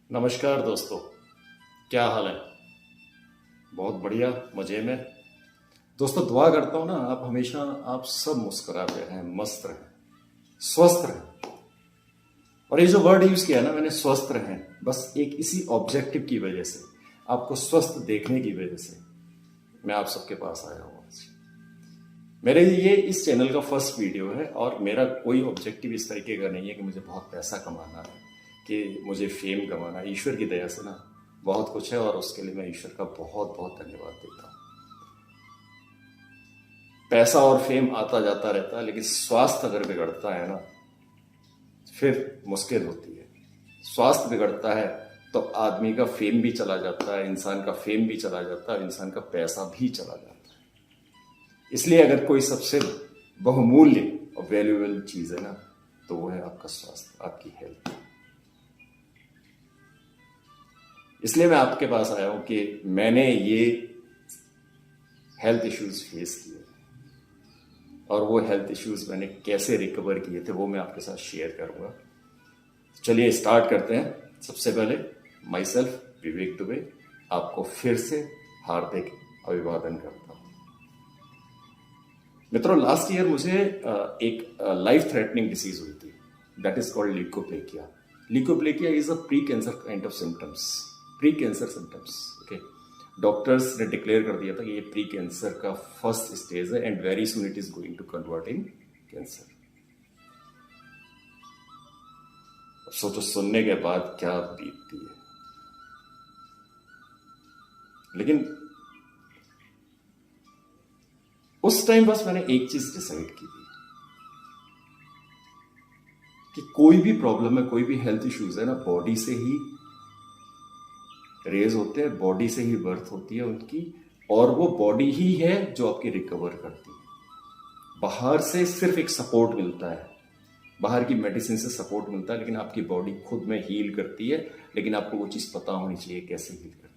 नमस्कार दोस्तों। क्या हाल है? बहुत बढ़िया, मज़े में। दोस्तों, दुआ करता हूँ ना आप हमेशा आप सब मुस्कुराते रहें, मस्त रहें, स्वस्थ रहें। और ये जो वर्ड यूज़ किया है ना मैंने, स्वस्थ रहें, बस एक इसी ऑब्जेक्टिव की वजह से, आपको स्वस्थ देखने की वजह से मैं आप सबके पास आया हूँ आज। मेरे ये इस चैनल का फर्स्ट वीडियो है और मेरा कोई ऑब्जेक्टिव इस तरीके का नहीं है कि मुझे बहुत पैसा कमाना है, कि मुझे फेम कमाना है। ईश्वर की दया से ना बहुत कुछ है और उसके लिए मैं ईश्वर का बहुत बहुत धन्यवाद देता हूँ। पैसा और फेम आता जाता रहता है, लेकिन स्वास्थ्य अगर बिगड़ता है ना फिर मुश्किल होती है। स्वास्थ्य बिगड़ता है तो आदमी का फेम भी चला जाता है, इंसान का फेम भी चला जाता है, इंसान का पैसा भी चला जाता है। इसलिए अगर कोई सबसे बहुमूल्य और वैल्यूएबल चीज है ना तो वो है आपका स्वास्थ्य, आपकी हेल्थ। इसलिए मैं आपके पास आया हूं कि मैंने ये हेल्थ इश्यूज फेस किए और वो हेल्थ इश्यूज मैंने कैसे रिकवर किए थे वो मैं आपके साथ शेयर करूंगा। चलिए स्टार्ट करते हैं। सबसे पहले माई सेल्फ विवेक दुबे आपको फिर से हार्दिक अभिवादन करता हूं। मित्रों, लास्ट ईयर मुझे एक लाइफ थ्रेटनिंग डिसीज हुई थी, that is called leukoplakia. Leukoplakia is a pre cancer kind of symptoms, pre cancer symptoms. Okay, doctors ने डिक्लेयर कर दिया था कि ये प्री कैंसर का फर्स्ट स्टेज है and very soon it is going to convert in cancer. अब सोचो सुनने के बाद क्या बीतती है। लेकिन उस टाइम बस मैंने एक चीज डिसाइड की थी कि कोई भी प्रॉब्लम है, कोई भी हेल्थ इश्यूज है ना, बॉडी से ही रेज होते हैं, बॉडी से ही बर्थ होती है उनकी, और वो बॉडी ही है जो आपकी रिकवर करती है। बाहर से सिर्फ एक सपोर्ट मिलता है, बाहर की मेडिसिन से सपोर्ट मिलता है, लेकिन आपकी बॉडी खुद में हील करती है। लेकिन आपको वो चीज पता होनी चाहिए कैसे हील करती है।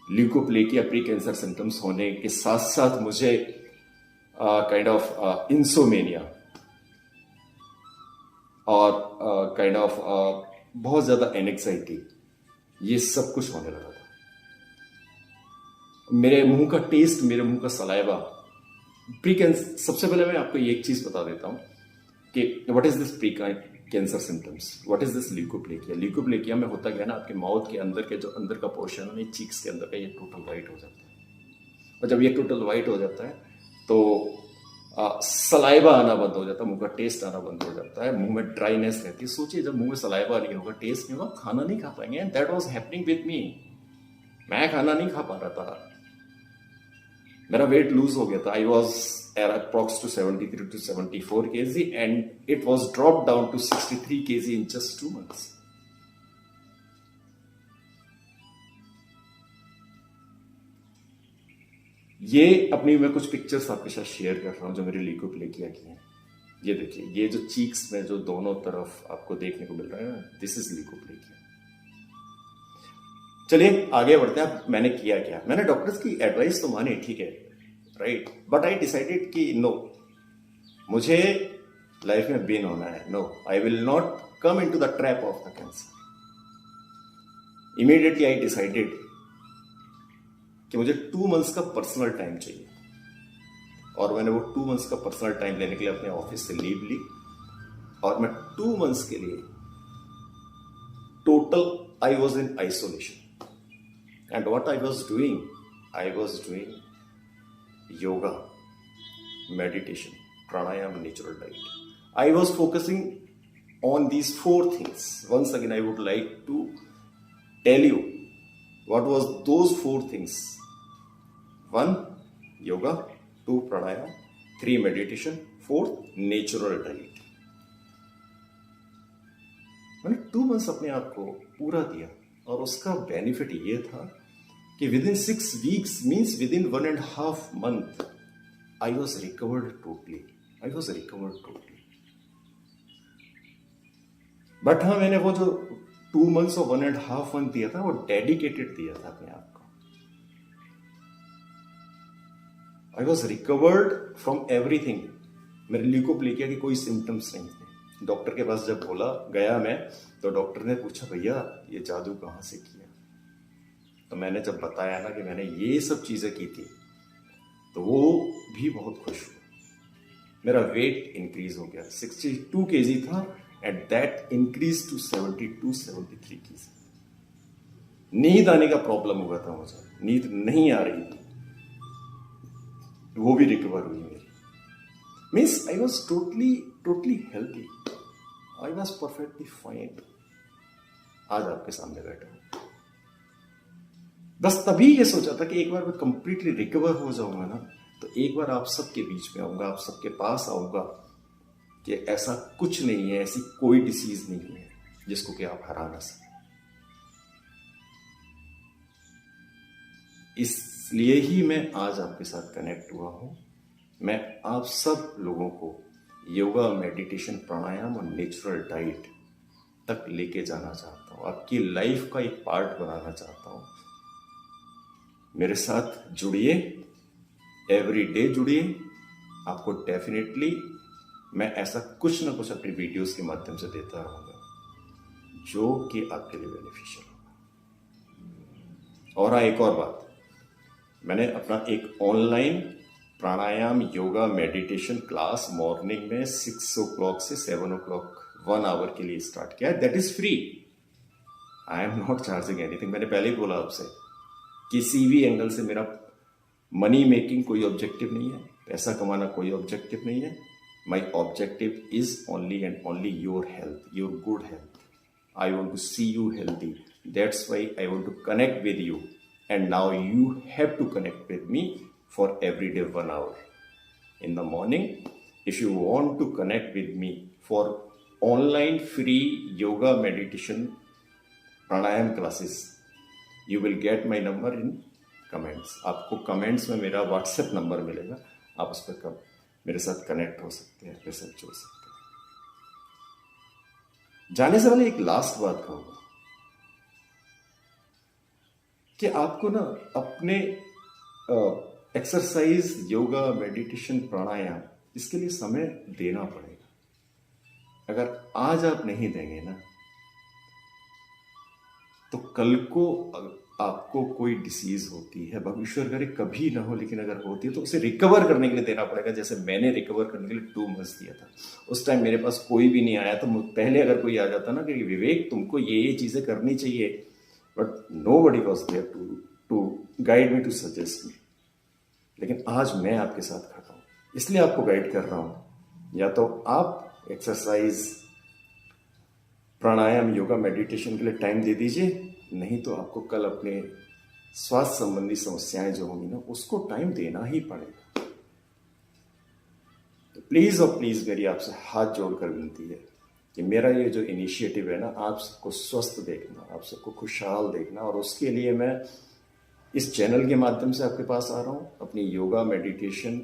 ल्यूकोप्लेकिया प्री कैंसर सिम्टम्स होने के साथ साथ मुझे काइंड ऑफ इंसोमेनिया और काइंड ऑफ बहुत ज्यादा एनेक्साइटी, ये सब कुछ होने लगा था। मेरे मुंह का टेस्ट, मेरे मुंह का सलाइवा, प्री कैंसर। सबसे पहले मैं आपको एक चीज बता देता हूं कि what is this pre cancer symptoms, what is this leukoplakia. Leukoplakia में होता क्या है ना, आपके माउथ के अंदर के जो अंदर का पोर्शन है, चीक्स के अंदर का, ये टोटल वाइट हो जाता है। और जब ये टोटल वाइट हो जाता है तो सलाइवा आना बंद हो जाता है, मुंह का टेस्ट आना बंद हो जाता है, मुंह में ड्राइनेस रहती है। सोचिए जब मुंह में सलाइवा नहीं होगा, टेस्ट नहीं होगा, खाना नहीं खा पाएंगे। And that was happening with me. मैं खाना नहीं खा पा रहा था। मेरा वेट लूज हो गया था। I was approx to 73 to 74 kg and it was dropped down to 63 kg in just 2 months. ये अपनी मैं कुछ पिक्चर्स आपके साथ शेयर कर रहा हूं जो मेरे ल्यूकोप्लेकिया की हैं। ये देखिए, ये जो चीक्स में जो दोनों तरफ आपको देखने को मिल रहा है ना, दिस इज ल्यूकोप्लेकिया। चलिए आगे बढ़ते हैं। अब मैंने किया क्या, मैंने डॉक्टर्स की एडवाइस तो मानी, ठीक है, राइट, बट आई डिसाइडेड कि नो, मुझे लाइफ में विन होना है। No, I will not come into the trap of the cancer. Immediately I decided कि मुझे 2 मंथ्स का पर्सनल टाइम चाहिए। और मैंने वो 2 मंथ्स का पर्सनल टाइम लेने के लिए अपने ऑफिस से लीव ली और मैं 2 मंथ्स के लिए total I was in isolation. And what I was doing yoga, meditation, pranayama, natural diet. I was focusing on these 4 things. Once again, I would like to tell you what was those 4 things. 1, yoga. 2, pranayama. 3, meditation. 4, natural diet. मैंने 2 months अपने आप को पूरा दिया और उसका benefit ये था कि within 6 weeks, means within 1.5 month, I was recovered totally. But हाँ, मैंने वो जो 2 months और 1.5 month दिया था वो डेडिकेटेड दिया था अपने आप को। I was recovered from everything. मेरे ल्यूकोप्लेकिया के कोई सिम्टम्स नहीं थे, डॉक्टर के पास जब गया मैं, तो डॉक्टर ने पूछा भैया ये जादू कहाँ से किया। तो मैंने जब बताया ना कि मैंने ये सब चीज़ें की थी, तो वो भी बहुत खुश हुआ। मेरा वेट इंक्रीज हो गया, 62 केजी था, at that increase to 72-73 KG. नींद आने का प्रॉब्लम हुआ था मुझे, नींद नहीं आ रही थी, वो भी रिकवर हुई मेरी। Means I was totally healthy, I was perfectly fine. आज आपके सामने बैठा हूं, बस तभी ये सोचा था कि एक बार मैं कंप्लीटली रिकवर हो जाऊंगा ना, तो एक बार आप सबके बीच में आऊंगा, आप सबके पास आऊंगा कि ऐसा कुछ नहीं है, ऐसी कोई डिसीज नहीं है जिसको कि आप हरा ना सकें। इसलिए ही मैं आज आपके साथ कनेक्ट हुआ हूं। मैं आप सब लोगों को योगा, मेडिटेशन, प्राणायाम और नेचुरल डाइट तक लेके जाना चाहता हूं, आपकी लाइफ का एक पार्ट बनाना चाहता हूं। मेरे साथ जुड़िए, एवरी डे जुड़िए। आपको डेफिनेटली मैं ऐसा कुछ ना कुछ अपनी वीडियोस के माध्यम से देता रहूंगा जो कि आपके लिए बेनिफिशियल होगा। और हाँ, एक और बात, मैंने अपना एक ऑनलाइन प्राणायाम, योगा, मेडिटेशन क्लास मॉर्निंग में 6 o'clock से 7 o'clock 1 hour के लिए स्टार्ट किया है। That is free, I am not charging anything. मैंने पहले ही बोला आपसे, किसी भी एंगल से मेरा मनी मेकिंग कोई ऑब्जेक्टिव नहीं है, पैसा कमाना कोई ऑब्जेक्टिव नहीं है। My objective is only and only your health, your good health. I want to see you healthy, that's why I want to connect with you, and now you have to connect with me for every day 1 hour in the morning. If you want to connect with me for online free yoga, meditation, pranayam classes, you will get my number in comments. आपको comments में मेरा WhatsApp number मिलेगा, आप उस पर मेरे साथ connect हो सकते हैं, मेरे साथ जुड़ सकते हैं। जाने से पहले एक लास्ट बात कहूँगा कि आपको ना अपने एक्सरसाइज, योगा, मेडिटेशन, प्राणायाम, इसके लिए समय देना पड़ेगा। अगर आज आप नहीं देंगे ना, तो कल को आपको कोई डिसीज होती है, भविष्य करे कभी ना हो, लेकिन अगर होती है तो उसे रिकवर करने के लिए देना पड़ेगा। जैसे मैंने रिकवर करने के लिए 2 months दिया था, उस टाइम मेरे पास कोई भी नहीं आया। तो पहले अगर कोई आ जाता ना कि विवेक तुमको ये चीजें करनी चाहिए, but nobody was there to guide me, to suggest me. लेकिन आज मैं आपके साथ खड़ा हूं, इसलिए आपको गाइड कर रहा हूं। या तो आप एक्सरसाइज, प्राणायाम, योगा, मेडिटेशन के लिए टाइम दे दीजिए, नहीं तो आपको कल अपने स्वास्थ्य संबंधी समस्याएं जो होंगी ना, उसको टाइम देना ही पड़ेगा। तो प्लीज और प्लीज मेरी आपसे हाथ जोड़कर विनती है कि मेरा ये जो इनिशिएटिव है ना, आप सबको स्वस्थ देखना, आप सबको खुशहाल देखना, और उसके लिए मैं इस चैनल के माध्यम से आपके पास आ रहा हूँ, अपनी योगा, मेडिटेशन,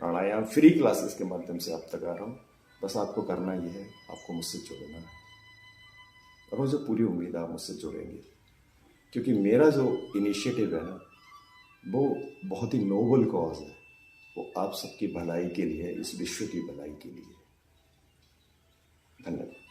प्राणायाम फ्री क्लासेस के माध्यम से आप तक आ रहा हूँ। बस आपको करना ये है, आपको मुझसे जुड़ना है, और मुझे पूरी उम्मीद है आप मुझसे जुड़ेंगे, क्योंकि मेरा जो इनिशिएटिव है ना, वो बहुत ही नोबल कॉज है। वो आप सबकी भलाई के लिए है, इस विश्व की भलाई के लिए। धन्यवाद।